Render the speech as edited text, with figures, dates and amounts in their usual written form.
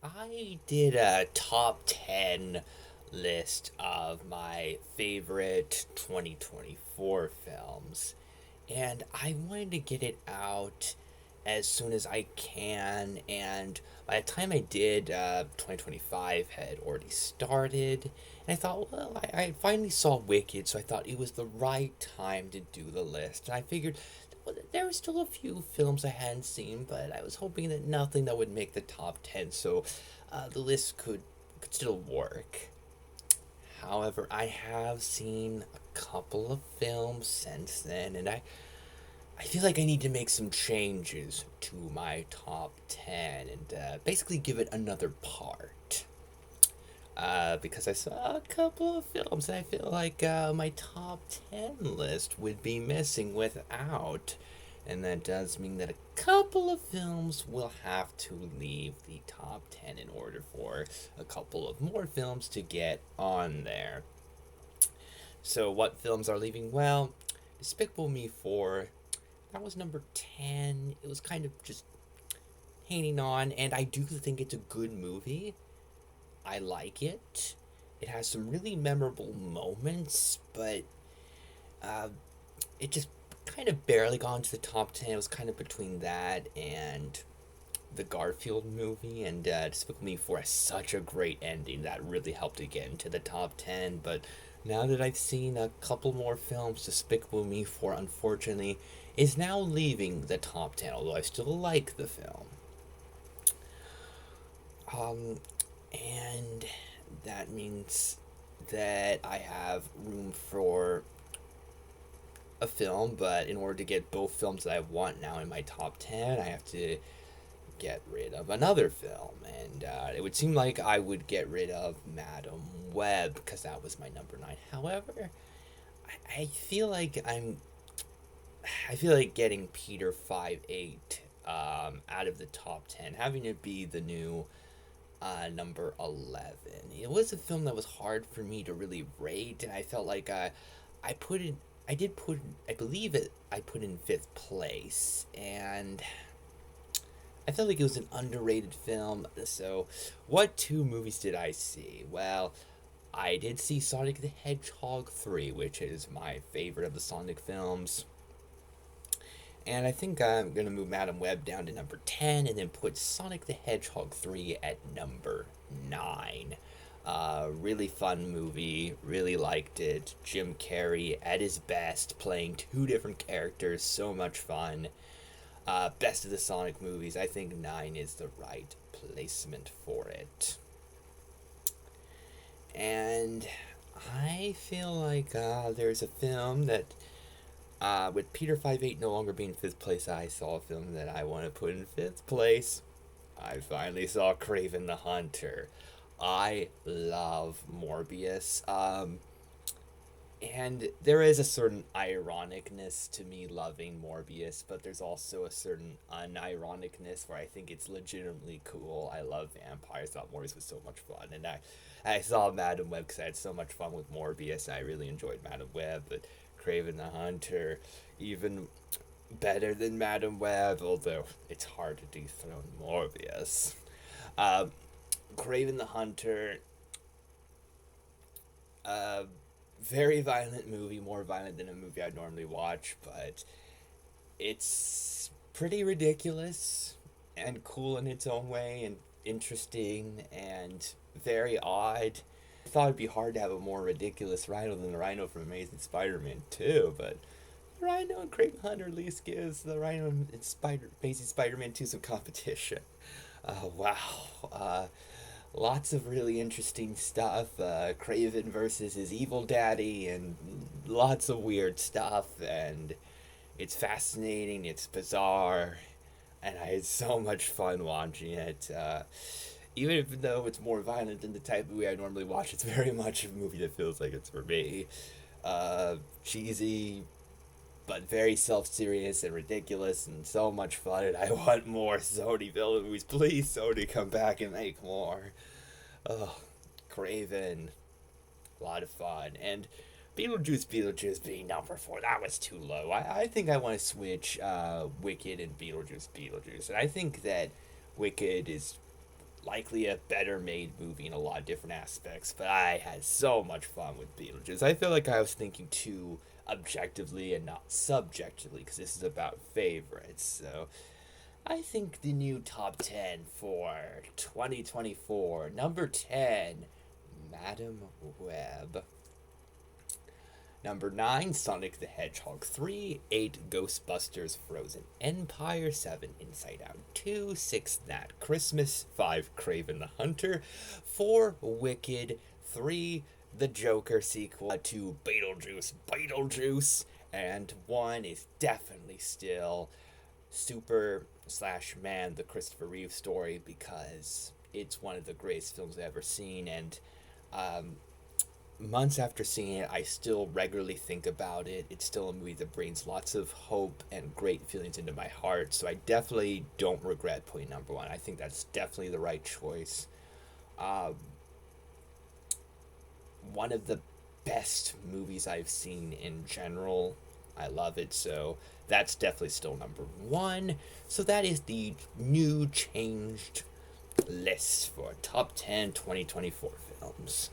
I did a top 10 list of my favorite 2024 films, and I wanted to get it out as soon as I can. And by the time I did, 2025 had already started, and I thought, well, I finally saw Wicked, so I thought it was the right time to do the list. And I figured well, there were still a few films I hadn't seen, but I was hoping that nothing that would make the top 10, so the list could still work. However, I have seen a couple of films since then, and I feel like I need to make some changes to my top 10 and basically give it another part. Because I saw a couple of films and I feel like my top 10 list would be missing without. And that does mean that a couple of films will have to leave the top 10 in order for a couple of more films to get on there. So, what films are leaving? Well, Despicable Me 4, that was number 10. It was kind of just hanging on, and I do think it's a good movie. I like it. It has some really memorable moments, but uh, it just kind of barely got into the top 10. It was kind of between that and the Garfield movie, and Despicable Me 4 has such a great ending that really helped it get into the top 10. But now that I've seen a couple more films, Despicable Me 4 unfortunately is now leaving the top 10, although I still like the film. Um, and that means that I have room for a film, but in order to get both films that I want now in my top 10, I have to get rid of another film. And it would seem like I would get rid of Madam Web because that was my number 9. However, I feel like I feel like getting Peter 5'8" out of the top 10, having it be the new number 11. It was a film that was hard for me to really rate, and I felt like I put it. I did put. I believe it. I put in fifth place, and I felt like it was an underrated film. So, what two movies did I see? Well, I did see Sonic the Hedgehog 3, which is my favorite of the Sonic films. And I think I'm going to move Madam Web down to number 10 and then put Sonic the Hedgehog 3 at number 9. Really fun movie, really liked it. Jim Carrey at his best, playing two different characters, so much fun. Best of the Sonic movies, I think 9 is the right placement for it. And I feel like there's a film that with Peter 5'8" no longer being fifth place, I saw a film that I want to put in fifth place. I finally saw Craven the Hunter. I love Morbius. And there is a certain ironicness to me loving Morbius, but there's also a certain unironicness where I think it's legitimately cool. I love vampires. I thought Morbius was so much fun. And I saw Madam Web because I had so much fun with Morbius. And I really enjoyed Madam Web, but Craven the Hunter, even better than Madam Web, although it's hard to dethrone Morbius. Uh, Craven the Hunter, uh, very violent movie, more violent than a movie I'd normally watch, but it's pretty ridiculous and cool in its own way and interesting and very odd. I thought it'd be hard to have a more ridiculous Rhino than the Rhino from Amazing Spider-Man 2, but Rhino and Craven Hunter at least gives the Rhino and Amazing Spider-Man 2 some competition. Wow. Lots of really interesting stuff. Craven versus his evil daddy, and lots of weird stuff. And it's fascinating. It's bizarre, and I had so much fun watching it. Even though it's more violent than the type of movie I normally watch, it's very much a movie that feels like it's for me. Cheesy, but very self-serious and ridiculous and so much fun, and I want more Sony villain movies. Please, Sony, come back and make more. Oh, Craven, a lot of fun. And Beetlejuice being number 4, that was too low. I think I want to switch Wicked and Beetlejuice. And I think that Wicked is likely a better made movie in a lot of different aspects, but I had so much fun with Beetlejuice. I feel like I was thinking too objectively and not subjectively because this is about favorites. So I think the new top 10 for 2024, number 10, Madam Web. Number 9, Sonic the Hedgehog 3, 8, Ghostbusters Frozen Empire, 7, Inside Out 2, 6, That Christmas, 5, Craven the Hunter, 4, Wicked, 3, the Joker sequel, 2, Beetlejuice, and 1 is definitely still Super slash Man, the Christopher Reeve story, because it's one of the greatest films I've ever seen, and um, months after seeing it, I still regularly think about it. It's still a movie that brings lots of hope and great feelings into my heart. So I definitely don't regret putting number one. I think that's definitely the right choice. Um, One of the best movies I've seen in general. I love it. So that's definitely still number one. So that is the new changed list for top 10 2024 films.